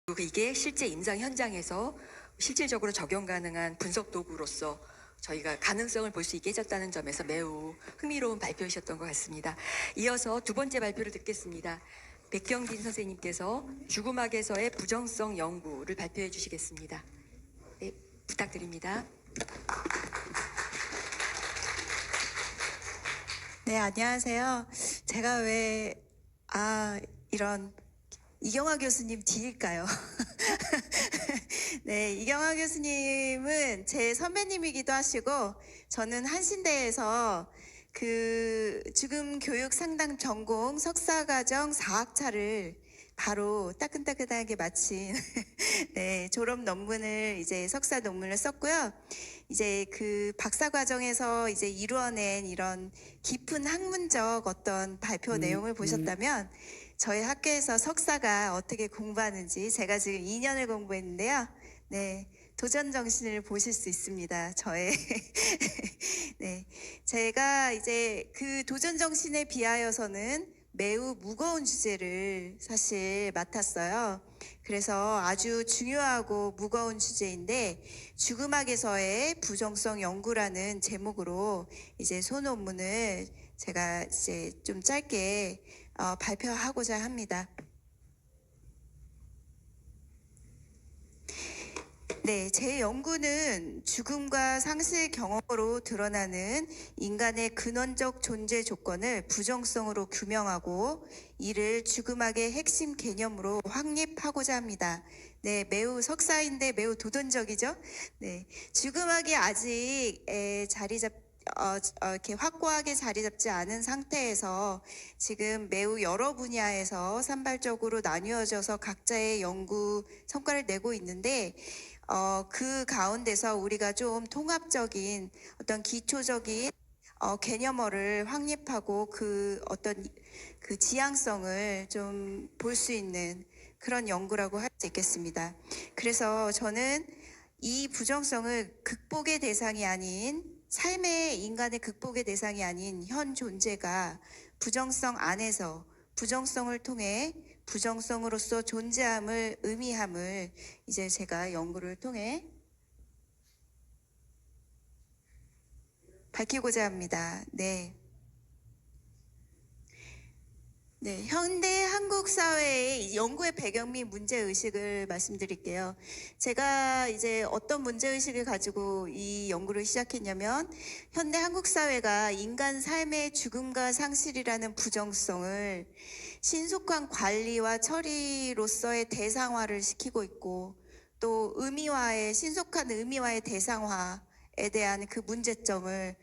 그리고 이게 실제 임상 현장에서 실질적으로 적용 가능한 분석 도구로서 저희가 가능성을 볼 수 있게 해줬다는 점에서 매우 흥미로운 발표이셨던 것 같습니다. 이어서 두 번째 발표를 듣겠습니다. 백경진 선생님께서 죽음학에서의 부정성 연구를 발표해 주시겠습니다. 네, 부탁드립니다. 네, 안녕하세요. 제가 왜 이런 이경화 교수님 뒤일까요? 네, 이경화 교수님은 제 선배님이기도 하시고, 저는 한신대에서 지금 교육 상담 전공 석사과정 4학차를 바로 따끈따끈하게 마친 네, 졸업 논문을 이제 석사 논문을 썼고요. 이제 그 박사 과정에서 이제 이루어낸 이런 깊은 학문적 어떤 발표 내용을 보셨다면 저희 학교에서 석사가 어떻게 공부하는지 제가 지금 2년을 공부했는데요. 네, 도전 정신을 보실 수 있습니다. 저의 네, 제가 이제 그 도전 정신에 비하여서는 매우 무거운 주제를 사실 맡았어요. 그래서 아주 중요하고 무거운 주제인데 죽음학에서의 부정성 연구라는 제목으로 이제 소논문을 제가 이제 좀 짧게 발표하고자 합니다. 네, 제 연구는 죽음과 상실 경험으로 드러나는 인간의 근원적 존재 조건을 부정성으로 규명하고 이를 죽음학의 핵심 개념으로 확립하고자 합니다. 네, 매우 석사인데 매우 도전적이죠? 네, 죽음학이 아직 이렇게 확고하게 자리 잡지 않은 상태에서 지금 매우 여러 분야에서 산발적으로 나뉘어져서 각자의 연구 성과를 내고 있는데 그 가운데서 우리가 좀 통합적인 어떤 기초적인 개념어를 확립하고 그 어떤 그 지향성을 좀 볼 수 있는 그런 연구라고 할 수 있겠습니다. 그래서 저는 이 부정성을 극복의 대상이 아닌 삶의 인간의 극복의 대상이 아닌 현 존재가 부정성 안에서 부정성을 통해 부정성으로서 존재함을 의미함을 이제 제가 연구를 통해 밝히고자 합니다. 네. 네, 현대 한국 사회의 연구의 배경 및 문제 의식을 말씀드릴게요. 제가 이제 어떤 문제 의식을 가지고 이 연구를 시작했냐면 현대 한국 사회가 인간 삶의 죽음과 상실이라는 부정성을 신속한 관리와 처리로서의 대상화를 시키고 있고 또 신속한 의미화의 대상화에 대한 그 문제점을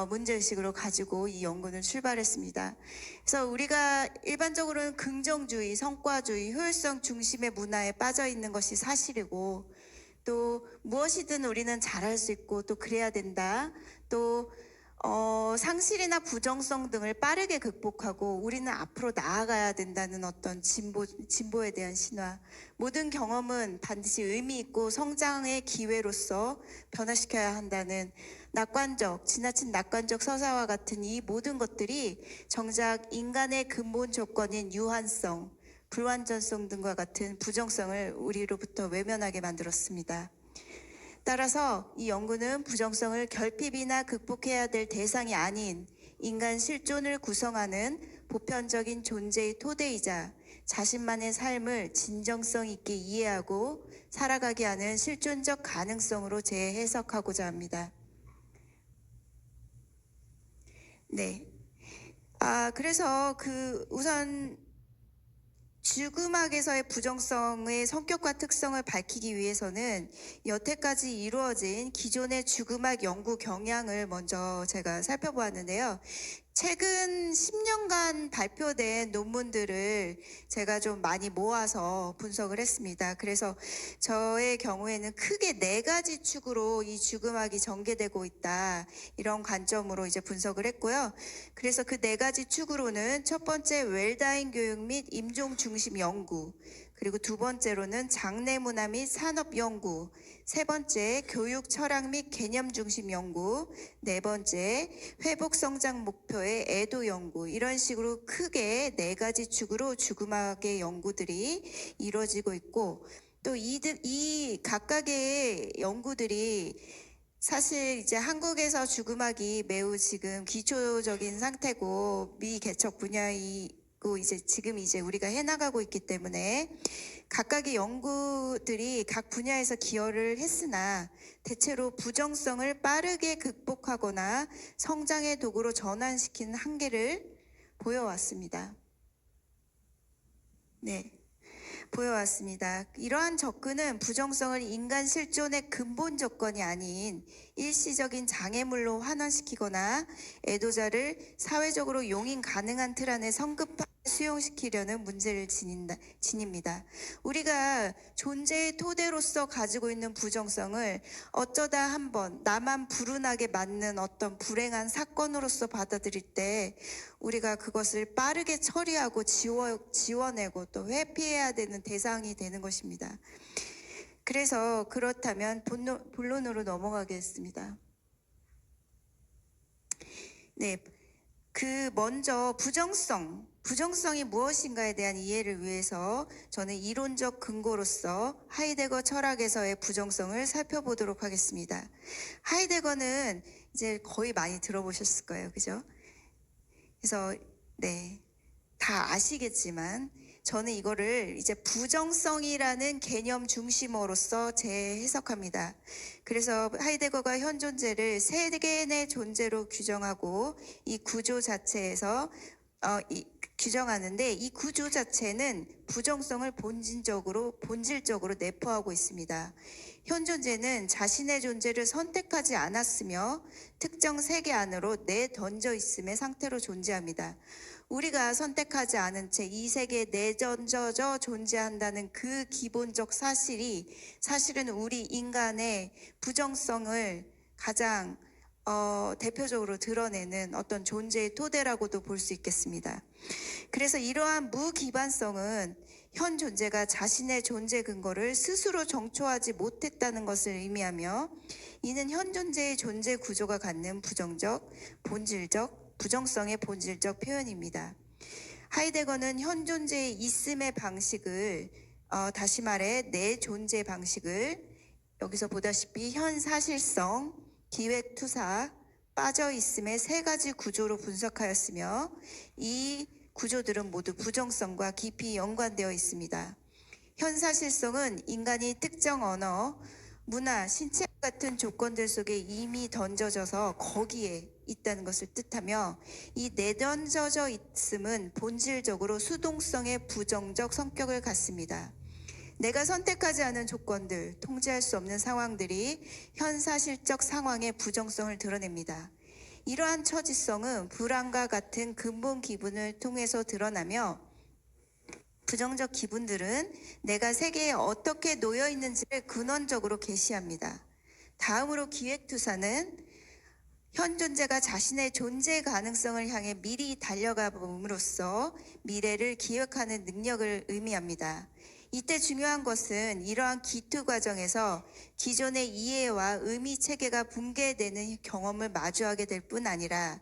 문제의식으로 가지고 이 연구는 출발했습니다. 그래서 우리가 일반적으로는 긍정주의, 성과주의, 효율성 중심의 문화에 빠져 있는 것이 사실이고 또 무엇이든 우리는 잘할 수 있고 또 그래야 된다. 또 상실이나 부정성 등을 빠르게 극복하고 우리는 앞으로 나아가야 된다는 어떤 진보에 대한 신화. 모든 경험은 반드시 의미 있고 성장의 기회로서 변화시켜야 한다는 지나친 낙관적 서사와 같은 이 모든 것들이 정작 인간의 근본 조건인 유한성, 불완전성 등과 같은 부정성을 우리로부터 외면하게 만들었습니다. 따라서 이 연구는 부정성을 결핍이나 극복해야 될 대상이 아닌 인간 실존을 구성하는 보편적인 존재의 토대이자 자신만의 삶을 진정성 있게 이해하고 살아가게 하는 실존적 가능성으로 재해석하고자 합니다. 네. 그래서 우선 죽음학에서의 부정성의 성격과 특성을 밝히기 위해서는 여태까지 이루어진 기존의 죽음학 연구 경향을 먼저 제가 살펴보았는데요. 최근 10년간 발표된 논문들을 제가 좀 많이 모아서 분석을 했습니다. 그래서 저의 경우에는 크게 4가지 축으로 이 죽음학이 전개되고 있다. 이런 관점으로 이제 분석을 했고요. 그래서 그 4가지 축으로는 첫 번째 웰다잉 교육 및 임종 중심 연구, 그리고 두 번째로는 장래문화 및 산업연구, 세 번째 교육 철학 및 개념 중심 연구, 네 번째 회복 성장 목표의 애도 연구, 이런 식으로 크게 네 가지 축으로 주구막의 연구들이 이루어지고 있고, 또 이 각각의 연구들이 사실 이제 한국에서 주구막이 매우 지금 기초적인 상태고 미개척 분야이고 이제 우리가 해나가고 있기 때문에 각각의 연구들이 각 분야에서 기여를 했으나 대체로 부정성을 빠르게 극복하거나 성장의 도구로 전환시키는 한계를 보여왔습니다. 네. 보여왔습니다. 이러한 접근은 부정성을 인간 실존의 근본 조건이 아닌 일시적인 장애물로 환원시키거나 애도자를 사회적으로 용인 가능한 틀 안에 성급하게 수용시키려는 문제를 지닙니다. 우리가 존재의 토대로서 가지고 있는 부정성을 어쩌다 한번 나만 불운하게 맞는 어떤 불행한 사건으로서 받아들일 때 우리가 그것을 빠르게 처리하고 지워내고 또 회피해야 되는 대상이 되는 것입니다. 그래서 그렇다면 본론으로 넘어가겠습니다. 네, 먼저 부정성이 무엇인가에 대한 이해를 위해서 저는 이론적 근거로서 하이데거 철학에서의 부정성을 살펴보도록 하겠습니다. 하이데거는 이제 거의 많이 들어보셨을 거예요, 그죠? 그래서 네, 다 아시겠지만 저는 이거를 이제 부정성이라는 개념 중심어로서 재해석합니다. 그래서 하이데거가 현 존재를 세계의 존재로 규정하고 이 구조 자체에서 규정하는데 이 구조 자체는 부정성을 본질적으로 내포하고 있습니다. 현 존재는 자신의 존재를 선택하지 않았으며 특정 세계 안으로 내던져 있음의 상태로 존재합니다. 우리가 선택하지 않은 채 이 세계에 내던져져 존재한다는 그 기본적 사실은 우리 인간의 부정성을 가장 대표적으로 드러내는 어떤 존재의 토대라고도 볼 수 있겠습니다. 그래서 이러한 무기반성은 현 존재가 자신의 존재 근거를 스스로 정초하지 못했다는 것을 의미하며 이는 현 존재의 존재 구조가 갖는 부정성의 본질적 표현입니다. 하이데거는 현 존재의 있음의 방식을 다시 말해 내 존재 방식을 여기서 보다시피 현 사실성, 기획투사, 빠져있음의 세 가지 구조로 분석하였으며 이 구조들은 모두 부정성과 깊이 연관되어 있습니다. 현 사실성은 인간이 특정 언어, 문화, 신체 같은 조건들 속에 이미 던져져서 거기에 있다는 것을 뜻하며 이 내던져져 있음은 본질적으로 수동성의 부정적 성격을 갖습니다. 내가 선택하지 않은 조건들, 통제할 수 없는 상황들이 현사실적 상황의 부정성을 드러냅니다. 이러한 처지성은 불안과 같은 근본 기분을 통해서 드러나며 부정적 기분들은 내가 세계에 어떻게 놓여 있는지를 근원적으로 계시합니다. 다음으로 기획투사는 현 존재가 자신의 존재 가능성을 향해 미리 달려가 봄으로써 미래를 기획하는 능력을 의미합니다. 이때 중요한 것은 이러한 기투 과정에서 기존의 이해와 의미 체계가 붕괴되는 경험을 마주하게 될 뿐 아니라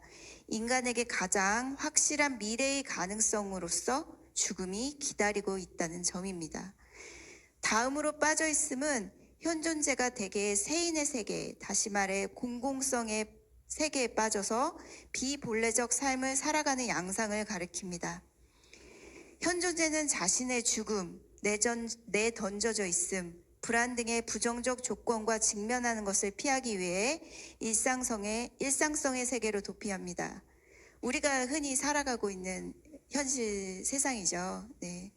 인간에게 가장 확실한 미래의 가능성으로서 죽음이 기다리고 있다는 점입니다. 다음으로 빠져있음은 현 존재가 대개 세인의 세계, 다시 말해 공공성의 세계에 빠져서 비본래적 삶을 살아가는 양상을 가리킵니다. 현 존재는 자신의 죽음, 내던져져 있음, 불안 등의 부정적 조건과 직면하는 것을 피하기 위해 일상성의 세계로 도피합니다. 우리가 흔히 살아가고 있는 현실 세상이죠. 네.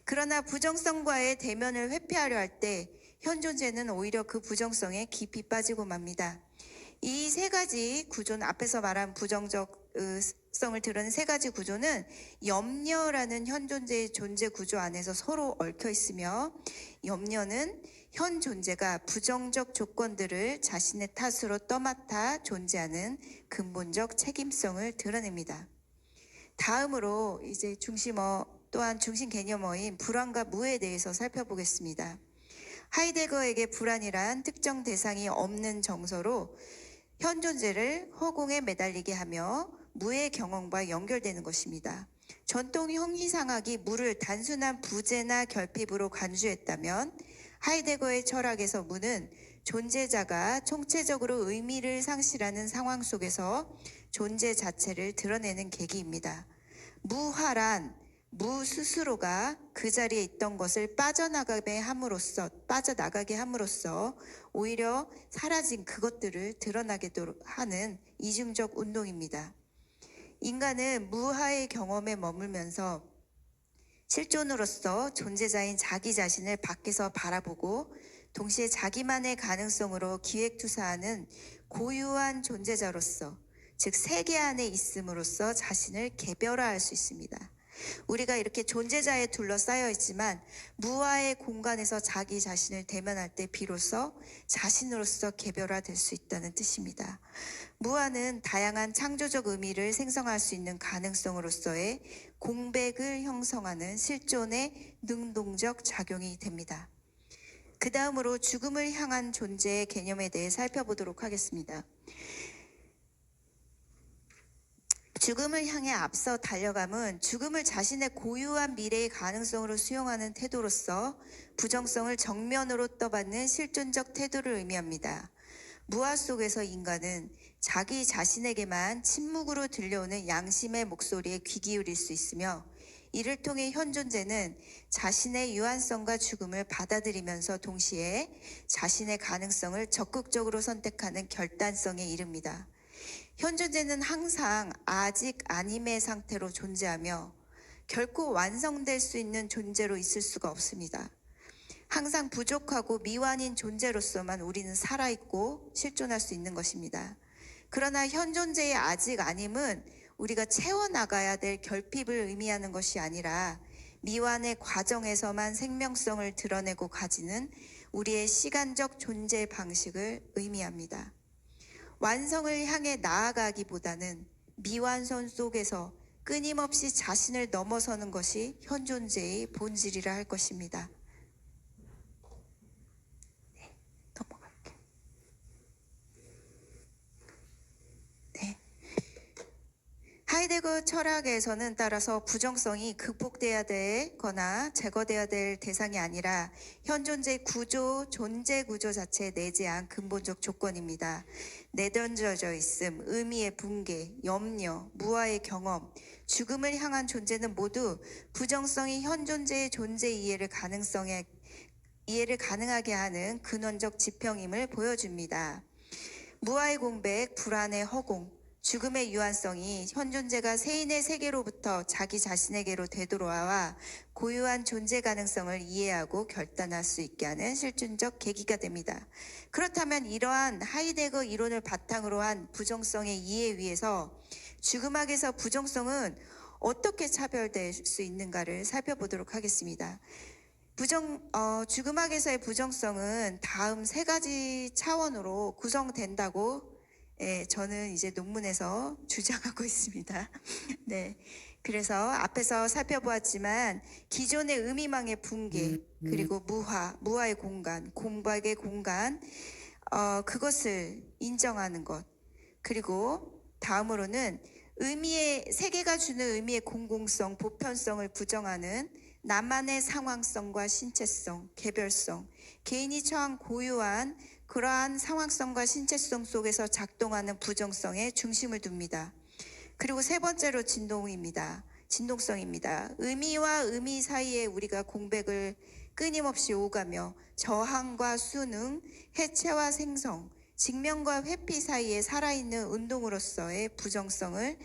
그러나 부정성과의 대면을 회피하려 할 때 현 존재는 오히려 그 부정성에 깊이 빠지고 맙니다. 이 세 가지 구조는 앞에서 말한 부정적 성을 드러낸 세 가지 구조는 염려라는 현 존재의 존재 구조 안에서 서로 얽혀 있으며 염려는 현 존재가 부정적 조건들을 자신의 탓으로 떠맡아 존재하는 근본적 책임성을 드러냅니다. 다음으로 이제 중심어 또한 중심 개념어인 불안과 무에 대해서 살펴보겠습니다. 하이데거에게 불안이란 특정 대상이 없는 정서로 현 존재를 허공에 매달리게 하며 무의 경험과 연결되는 것입니다. 전통 형이상학이 무를 단순한 부재나 결핍으로 간주했다면 하이데거의 철학에서 무는 존재자가 총체적으로 의미를 상실하는 상황 속에서 존재 자체를 드러내는 계기입니다. 무화란 무 스스로가 그 자리에 있던 것을 빠져나가게 함으로써 오히려 사라진 그것들을 드러나게 하는 이중적 운동입니다. 인간은 무하의 경험에 머물면서 실존으로서 존재자인 자기 자신을 밖에서 바라보고 동시에 자기만의 가능성으로 기획투사하는 고유한 존재자로서, 즉 세계 안에 있음으로써 자신을 개별화할 수 있습니다. 우리가 이렇게 존재자에 둘러싸여 있지만 무와의 공간에서 자기 자신을 대면할 때 비로소 자신으로서 개별화될 수 있다는 뜻입니다. 무와는 다양한 창조적 의미를 생성할 수 있는 가능성으로서의 공백을 형성하는 실존의 능동적 작용이 됩니다. 그 다음으로 죽음을 향한 존재의 개념에 대해 살펴보도록 하겠습니다. 죽음을 향해 앞서 달려감은 죽음을 자신의 고유한 미래의 가능성으로 수용하는 태도로서 부정성을 정면으로 떠받는 실존적 태도를 의미합니다. 무아 속에서 인간은 자기 자신에게만 침묵으로 들려오는 양심의 목소리에 귀 기울일 수 있으며, 이를 통해 현 존재는 자신의 유한성과 죽음을 받아들이면서 동시에 자신의 가능성을 적극적으로 선택하는 결단성에 이릅니다. 현 존재는 항상 아직 아님의 상태로 존재하며 결코 완성될 수 있는 존재로 있을 수가 없습니다. 항상 부족하고 미완인 존재로서만 우리는 살아있고 실존할 수 있는 것입니다. 그러나 현 존재의 아직 아님은 우리가 채워나가야 될 결핍을 의미하는 것이 아니라 미완의 과정에서만 생명성을 드러내고 가지는 우리의 시간적 존재 방식을 의미합니다. 완성을 향해 나아가기보다는 미완성 속에서 끊임없이 자신을 넘어서는 것이 현 존재의 본질이라 할 것입니다. 넘어갈게요. 하이데거 철학에서는 따라서 부정성이 극복돼야 되거나 제거돼야 될 대상이 아니라 현 존재 구조, 존재 구조 자체에 내재한 근본적 조건입니다. 내던져져 있음, 의미의 붕괴, 염려, 무아의 경험, 죽음을 향한 존재는 모두 부정성이 현 존재의 존재 이해를 가능하게 하는 근원적 지평임을 보여줍니다. 무아의 공백, 불안의 허공, 죽음의 유한성이 현 존재가 세인의 세계로부터 자기 자신에게로 되돌아와 고유한 존재 가능성을 이해하고 결단할 수 있게 하는 실존적 계기가 됩니다. 그렇다면 이러한 하이데거 이론을 바탕으로 한 부정성의 이해 위에서 죽음학에서 부정성은 어떻게 차별될 수 있는가를 살펴보도록 하겠습니다. 죽음학에서의 부정성은 다음 세 가지 차원으로 구성된다고 저는 이제 논문에서 주장하고 있습니다. 네. 그래서 앞에서 살펴보았지만 기존의 의미망의 붕괴, 그리고 무아의 공간, 공박의 공간, 그것을 인정하는 것, 그리고 다음으로는 세계가 주는 의미의 공공성, 보편성을 부정하는 나만의 상황성과 신체성, 개별성, 개인이 처한 고유한 그러한 상황성과 신체성 속에서 작동하는 부정성에 중심을 둡니다. 그리고 세 번째로 진동성입니다. 의미와 의미 사이에 우리가 공백을 끊임없이 오가며 저항과 수능, 해체와 생성, 직면과 회피 사이에 살아있는 운동으로서의 부정성을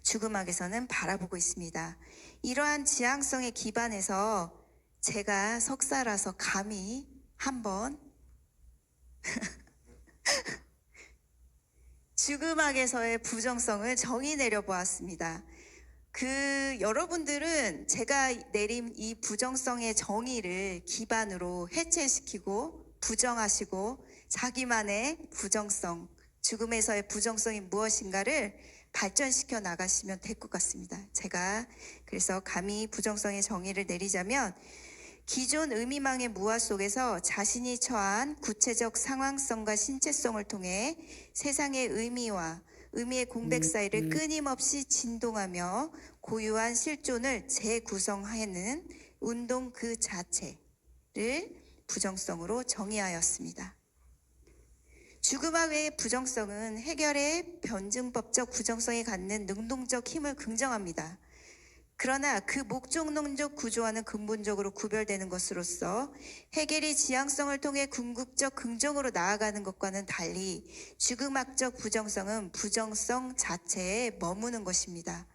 죽음학에서는 바라보고 있습니다. 이러한 지향성에 기반해서 제가 석사라서 감히 한번 죽음학에서의 부정성을 정의 내려보았습니다. 여러분들은 제가 내린 이 부정성의 정의를 기반으로 해체시키고 부정하시고 자기만의 부정성, 죽음에서의 부정성이 무엇인가를 발전시켜 나가시면 될 것 같습니다. 제가 그래서 감히 부정성의 정의를 내리자면 기존 의미망의 무화 속에서 자신이 처한 구체적 상황성과 신체성을 통해 세상의 의미와 의미의 공백 사이를 끊임없이 진동하며 고유한 실존을 재구성하는 운동 그 자체를 부정성으로 정의하였습니다. 죽음화 외의 부정성은 해결의 변증법적 부정성이 갖는 능동적 힘을 긍정합니다. 그러나 그 목적론적 구조와는 근본적으로 구별되는 것으로서 해겔이 지향성을 통해 궁극적 긍정으로 나아가는 것과는 달리 죽음학적 부정성은 부정성 자체에 머무는 것입니다.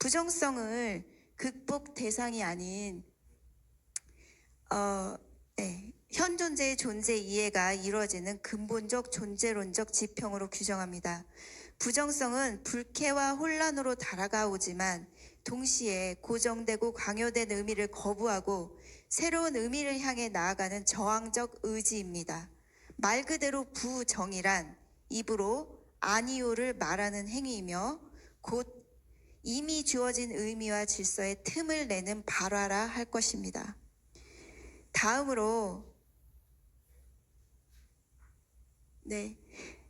부정성을 극복 대상이 아닌 현 존재의 존재 이해가 이루어지는 근본적 존재론적 지평으로 규정합니다. 부정성은 불쾌와 혼란으로 다가오지만 동시에 고정되고 강요된 의미를 거부하고 새로운 의미를 향해 나아가는 저항적 의지입니다. 말 그대로 부정이란 입으로 아니요를 말하는 행위이며 곧 이미 주어진 의미와 질서에 틈을 내는 발화라 할 것입니다. 다음으로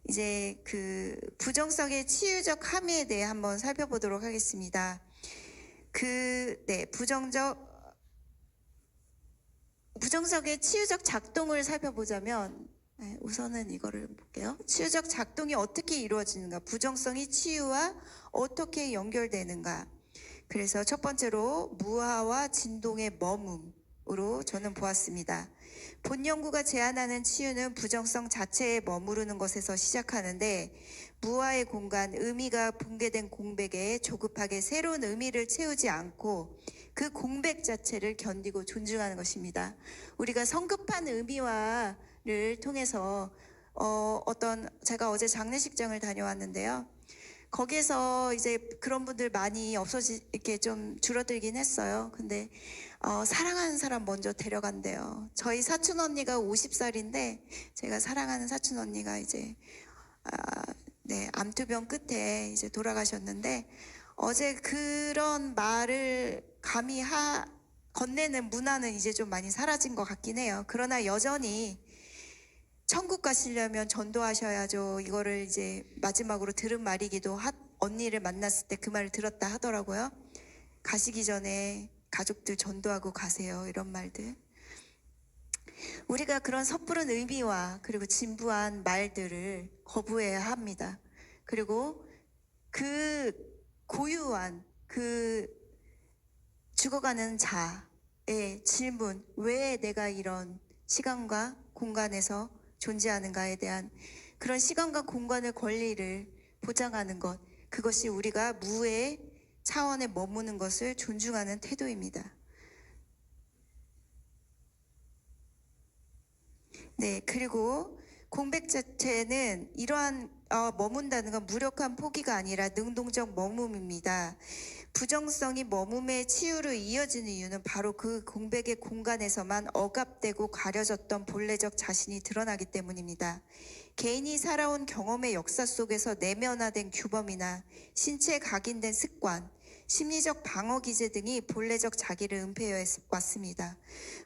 이제 그 부정성의 치유적 함의에 대해 한번 살펴보도록 하겠습니다. 부정성의 치유적 작동을 살펴보자면 우선은 이거를 볼게요. 치유적 작동이 어떻게 이루어지는가, 부정성이 치유와 어떻게 연결되는가. 그래서 첫 번째로 무화와 진동의 머뭄으로 저는 보았습니다. 본 연구가 제안하는 치유는 부정성 자체에 머무르는 것에서 시작하는데 무화의 공간, 의미가 붕괴된 공백에 조급하게 새로운 의미를 채우지 않고 그 공백 자체를 견디고 존중하는 것입니다. 우리가 성급한 의미화를 통해서 제가 어제 장례식장을 다녀왔는데요. 거기에서 이제 그런 분들 많이 이렇게 좀 줄어들긴 했어요. 근데 사랑하는 사람 먼저 데려간대요. 저희 사촌 언니가 50살인데 제가 사랑하는 사촌 언니가 이제 암투병 끝에 이제 돌아가셨는데 어제 그런 말을 감히 건네는 문화는 이제 좀 많이 사라진 것 같긴 해요. 그러나 여전히 천국 가시려면 전도하셔야죠. 이거를 이제 마지막으로 들은 말이기도 언니를 만났을 때 그 말을 들었다 하더라고요. 가시기 전에 가족들 전도하고 가세요. 이런 말들. 우리가 그런 섣부른 의미와 그리고 진부한 말들을 거부해야 합니다. 그리고 그 고유한 그 죽어가는 자의 질문, 왜 내가 이런 시간과 공간에서 존재하는가에 대한 그런 시간과 공간의 권리를 보장하는 것, 그것이 우리가 무의 차원에 머무는 것을 존중하는 태도입니다. 그리고 공백 자체는 이러한 머문다는 건 무력한 포기가 아니라 능동적 머뭅입니다. 부정성이 머뭅의 치유로 이어지는 이유는 바로 그 공백의 공간에서만 억압되고 가려졌던 본래적 자신이 드러나기 때문입니다. 개인이 살아온 경험의 역사 속에서 내면화된 규범이나 신체에 각인된 습관, 심리적 방어 기제 등이 본래적 자기를 은폐해 왔습니다.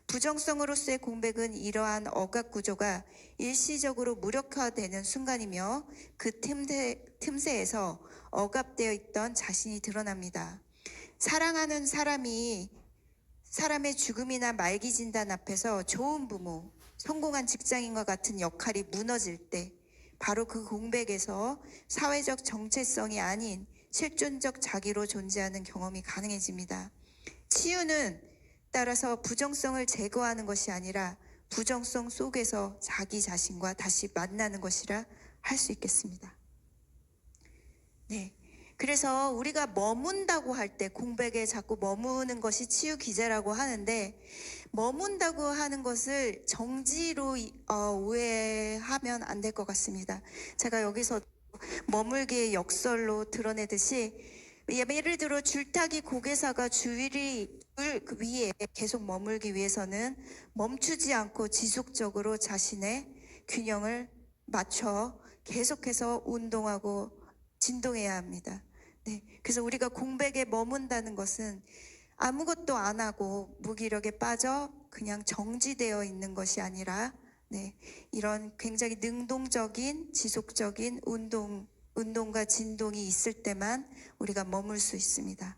부정성으로서의 공백은 이러한 억압 구조가 일시적으로 무력화되는 순간이며 그 틈새에서 억압되어 있던 자신이 드러납니다. 사랑하는 사람의 죽음이나 말기 진단 앞에서 좋은 부모, 성공한 직장인과 같은 역할이 무너질 때 바로 그 공백에서 사회적 정체성이 아닌 실존적 자기로 존재하는 경험이 가능해집니다. 치유는 따라서 부정성을 제거하는 것이 아니라 부정성 속에서 자기 자신과 다시 만나는 것이라 할 수 있겠습니다. 그래서 우리가 머문다고 할 때 공백에 자꾸 머무는 것이 치유 기제라고 하는데 머문다고 하는 것을 정지로 오해하면 안 될 것 같습니다. 제가 여기서 머물기의 역설로 드러내듯이 예를 들어 줄타기 고개사가 줄 위에 계속 머물기 위해서는 멈추지 않고 지속적으로 자신의 균형을 맞춰 계속해서 운동하고 진동해야 합니다. 네, 그래서 우리가 공백에 머문다는 것은 아무것도 안 하고 무기력에 빠져 그냥 정지되어 있는 것이 아니라 네, 이런 굉장히 능동적인 지속적인 운동과 진동이 있을 때만 우리가 머물 수 있습니다.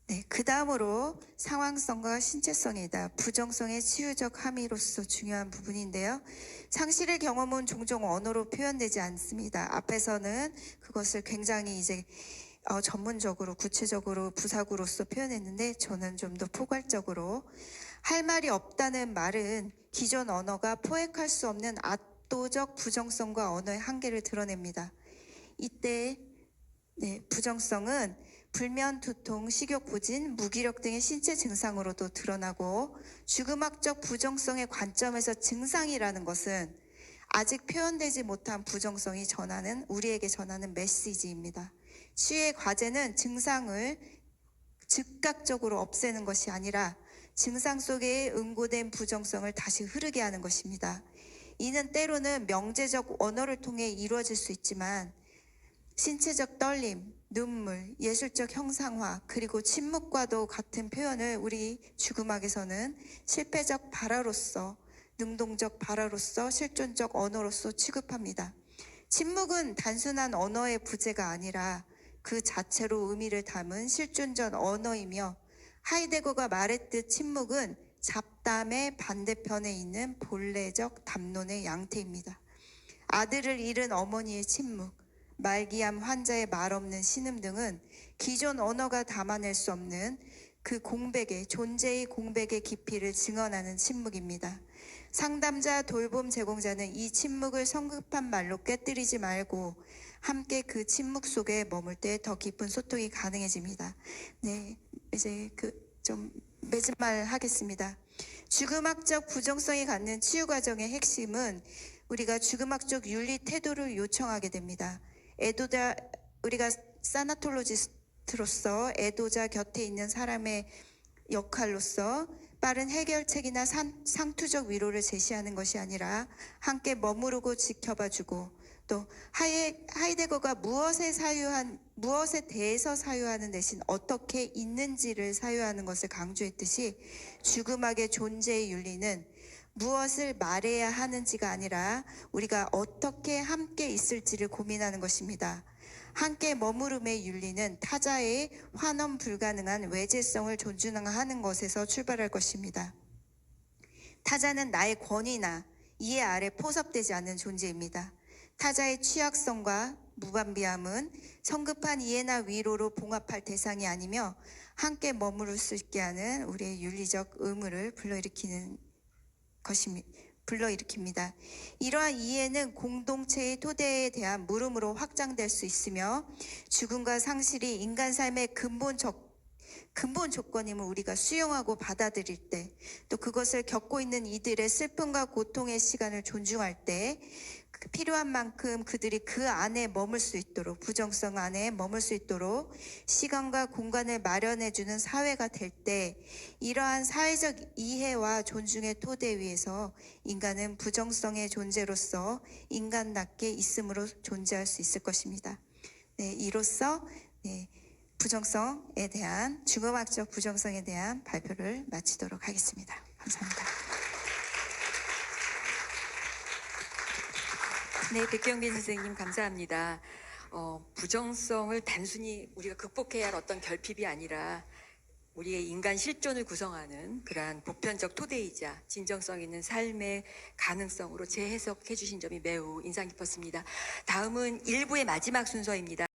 네, 그 다음으로 상황성과 신체성이다. 부정성의 치유적 함의로서 중요한 부분인데요. 상실의 경험은 종종 언어로 표현되지 않습니다. 앞에서는 그것을 굉장히 이제 전문적으로 구체적으로 부사구로서 표현했는데 저는 좀 더 포괄적으로 할 말이 없다는 말은 기존 언어가 포획할 수 없는 압도적 부정성과 언어의 한계를 드러냅니다. 이때 부정성은 불면, 두통, 식욕 부진, 무기력 등의 신체 증상으로도 드러나고 죽음학적 부정성의 관점에서 증상이라는 것은 아직 표현되지 못한 부정성이 우리에게 전하는 메시지입니다. 치유의 과제는 증상을 즉각적으로 없애는 것이 아니라 증상 속에 응고된 부정성을 다시 흐르게 하는 것입니다. 이는 때로는 명제적 언어를 통해 이루어질 수 있지만 신체적 떨림, 눈물, 예술적 형상화, 그리고 침묵과도 같은 표현을 우리 죽음학에서는 실패적 발화로서, 능동적 발화로서, 실존적 언어로서 취급합니다. 침묵은 단순한 언어의 부재가 아니라 그 자체로 의미를 담은 실존적 언어이며 하이데거가 말했듯 침묵은 잡담의 반대편에 있는 본래적 담론의 양태입니다. 아들을 잃은 어머니의 침묵, 말기암 환자의 말없는 신음 등은 기존 언어가 담아낼 수 없는 그 존재의 공백의 깊이를 증언하는 침묵입니다. 상담자, 돌봄 제공자는 이 침묵을 성급한 말로 꿰뜨리지 말고 함께 그 침묵 속에 머물 때 더 깊은 소통이 가능해집니다. 네, 이제 좀 매진말 하겠습니다. 죽음학적 부정성이 갖는 치유 과정의 핵심은 우리가 죽음학적 윤리 태도를 요청하게 됩니다. 우리가 사나톨로지스트로서 애도자 곁에 있는 사람의 역할로서 빠른 해결책이나 상투적 위로를 제시하는 것이 아니라 함께 머무르고 지켜봐주고 또 하이데거가 무엇에 대해서 사유하는 대신 어떻게 있는지를 사유하는 것을 강조했듯이 죽음학의 존재의 윤리는 무엇을 말해야 하는지가 아니라 우리가 어떻게 함께 있을지를 고민하는 것입니다. 함께 머무름의 윤리는 타자의 환원 불가능한 외재성을 존중하는 것에서 출발할 것입니다. 타자는 나의 권위나 이해 아래 포섭되지 않는 존재입니다. 타자의 취약성과 무방비함은 성급한 이해나 위로로 봉합할 대상이 아니며 함께 머무를 수 있게 하는 우리의 윤리적 의무를 불러일으킵니다. 이러한 이해는 공동체의 토대에 대한 물음으로 확장될 수 있으며 죽음과 상실이 인간 삶의 근본 조건임을 우리가 수용하고 받아들일 때, 또 그것을 겪고 있는 이들의 슬픔과 고통의 시간을 존중할 때 필요한 만큼 그들이 그 안에 머물 수 있도록, 부정성 안에 머물 수 있도록 시간과 공간을 마련해주는 사회가 될 때 이러한 사회적 이해와 존중의 토대 위에서 인간은 부정성의 존재로서 인간답게 있음으로 존재할 수 있을 것입니다. 네, 이로써 죽음학적 부정성에 대한 발표를 마치도록 하겠습니다. 감사합니다. 네, 백경빈 선생님 감사합니다. 부정성을 단순히 우리가 극복해야 할 어떤 결핍이 아니라 우리의 인간 실존을 구성하는 그러한 보편적 토대이자 진정성 있는 삶의 가능성으로 재해석해 주신 점이 매우 인상 깊었습니다. 다음은 1부의 마지막 순서입니다.